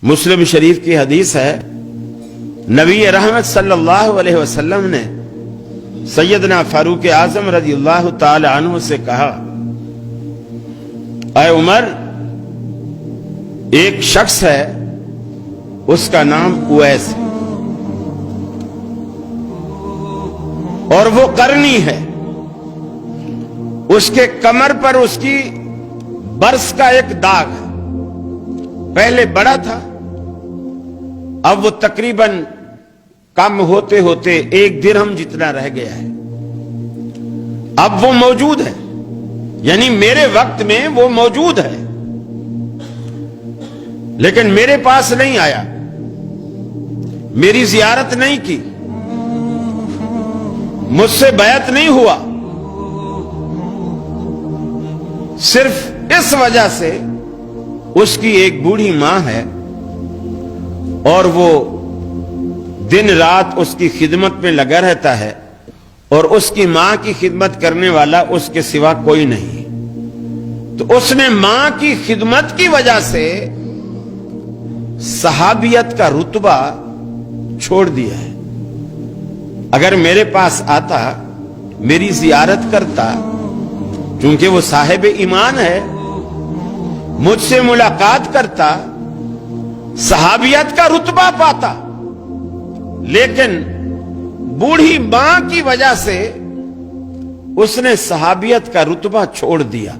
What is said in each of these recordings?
مسلم شریف کی حدیث ہے، نبی رحمت صلی اللہ علیہ وسلم نے سیدنا فاروق اعظم رضی اللہ تعالی عنہ سے کہا، اے عمر، ایک شخص ہے، اس کا نام اویس ہے اور وہ قرنی ہے، اس کے کمر پر اس کی برس کا ایک داغ ہے، پہلے بڑا تھا، اب وہ تقریباً کم ہوتے ہوتے 1 درہم جتنا رہ گیا ہے، اب وہ موجود ہے، یعنی میرے وقت میں وہ موجود ہے، لیکن میرے پاس نہیں آیا، میری زیارت نہیں کی، مجھ سے بیعت نہیں ہوا، صرف اس وجہ سے اس کی ایک بوڑھی ماں ہے اور وہ دن رات اس کی خدمت میں لگا رہتا ہے، اور اس کی ماں کی خدمت کرنے والا اس کے سوا کوئی نہیں، تو اس نے ماں کی خدمت کی وجہ سے صحابیت کا رتبہ چھوڑ دیا ہے۔ اگر میرے پاس آتا، میری زیارت کرتا، چونکہ وہ صاحب ایمان ہے، مجھ سے ملاقات کرتا، صحابیت کا رتبہ پاتا، لیکن بوڑھی ماں کی وجہ سے اس نے صحابیت کا رتبہ چھوڑ دیا۔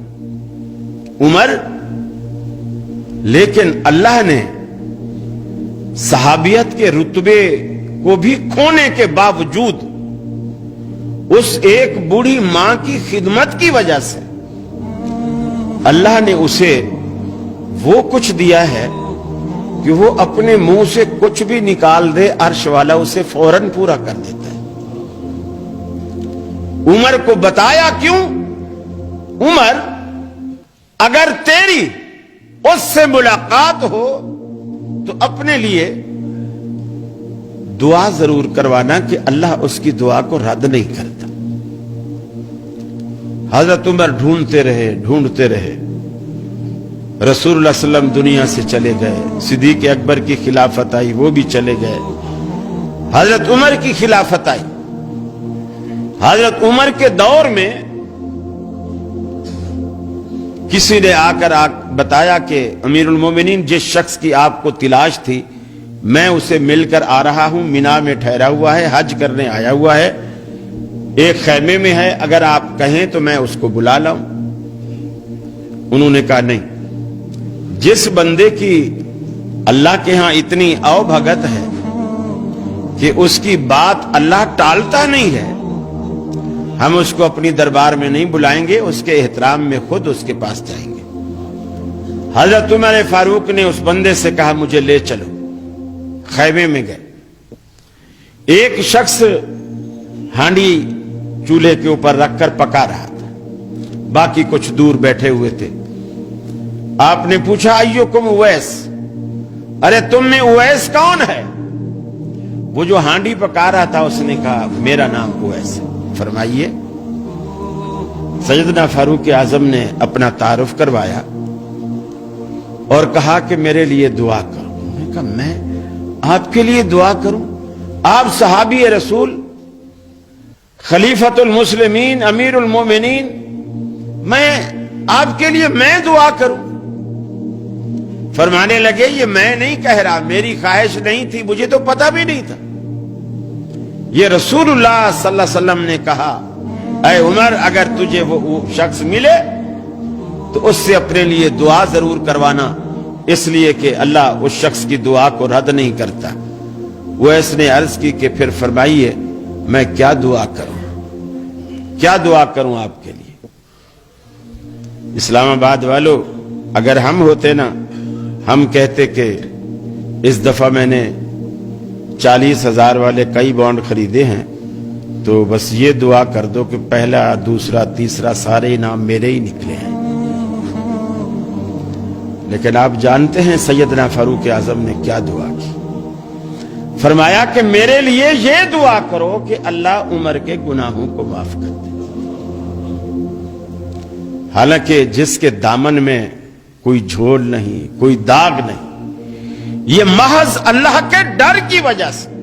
عمر، لیکن اللہ نے صحابیت کے رتبے کو بھی کھونے کے باوجود اس ایک بوڑھی ماں کی خدمت کی وجہ سے اللہ نے اسے وہ کچھ دیا ہے کہ وہ اپنے منہ سے کچھ بھی نکال دے، عرش والا اسے فوراً پورا کر دیتا ہے۔ عمر کو بتایا کیوں؟ عمر، اگر تیری اس سے ملاقات ہو تو اپنے لیے دعا ضرور کروانا کہ اللہ اس کی دعا کو رد نہیں کرتا۔ حضرت عمر ڈھونڈتے رہے، رسول اللہ صلی اللہ علیہ وسلم دنیا سے چلے گئے، صدیق اکبر کی خلافت آئی، وہ بھی چلے گئے، حضرت عمر کی خلافت آئی۔ حضرت عمر کے دور میں کسی نے آ کر بتایا کہ امیر المومنین، جس شخص کی آپ کو تلاش تھی، میں اسے مل کر آ رہا ہوں، مینا میں ٹھہرا ہوا ہے، حج کرنے آیا ہوا ہے، ایک خیمے میں ہے، اگر آپ کہیں تو میں اس کو بلا لاؤں۔ انہوں نے کہا نہیں، جس بندے کی اللہ کے ہاں اتنی او بھگت ہے کہ اس کی بات اللہ ٹالتا نہیں ہے، ہم اس کو اپنی دربار میں نہیں بلائیں گے، اس کے احترام میں خود اس کے پاس جائیں گے۔ حضرت عمر فاروق نے اس بندے سے کہا، مجھے لے چلو۔ خیمے میں گئے، ایک شخص ہانڈی چولہے کے اوپر رکھ کر پکا رہا تھا، باقی کچھ دور بیٹھے ہوئے تھے۔ آپ نے پوچھا، ایوکم اویس، ارے تم میں اویس کون ہے؟ وہ جو ہانڈی پکا رہا تھا اس نے کہا، میرا نام اویس ہے۔ فرمائیے۔ سیدنا فاروق اعظم نے اپنا تعارف کروایا اور کہا کہ میرے لیے دعا کرو۔ انہوں نے کہا، میں آپ کے لیے دعا کروں؟ آپ صحابی رسول، خلیفۃ المسلمین، امیر المومنین، میں آپ کے لیے میں دعا کروں؟ فرمانے لگے، یہ میں نہیں کہہ رہا، میری خواہش نہیں تھی، مجھے تو پتہ بھی نہیں تھا، یہ رسول اللہ صلی اللہ علیہ وسلم نے کہا، اے عمر، اگر تجھے وہ شخص ملے تو اس سے اپنے لیے دعا ضرور کروانا، اس لیے کہ اللہ اس شخص کی دعا کو رد نہیں کرتا۔ وہ اس نے عرض کی کہ پھر فرمائیے، میں کیا دعا کروں، کیا دعا کروں آپ کے لیے؟ اسلام آباد والوں، اگر ہم ہوتے نا، ہم کہتے کہ اس دفعہ میں نے 40,000 والے کئی بانڈ خریدے ہیں، تو بس یہ دعا کر دو کہ پہلا، دوسرا، تیسرا سارے انعام میرے ہی نکلے ہیں۔ لیکن آپ جانتے ہیں سیدنا فاروق اعظم نے کیا دعا کی؟ فرمایا کہ میرے لیے یہ دعا کرو کہ اللہ عمر کے گناہوں کو معاف کر دے۔ حالانکہ جس کے دامن میں کوئی جھول نہیں، کوئی داغ نہیں، یہ محض اللہ کے ڈر کی وجہ سے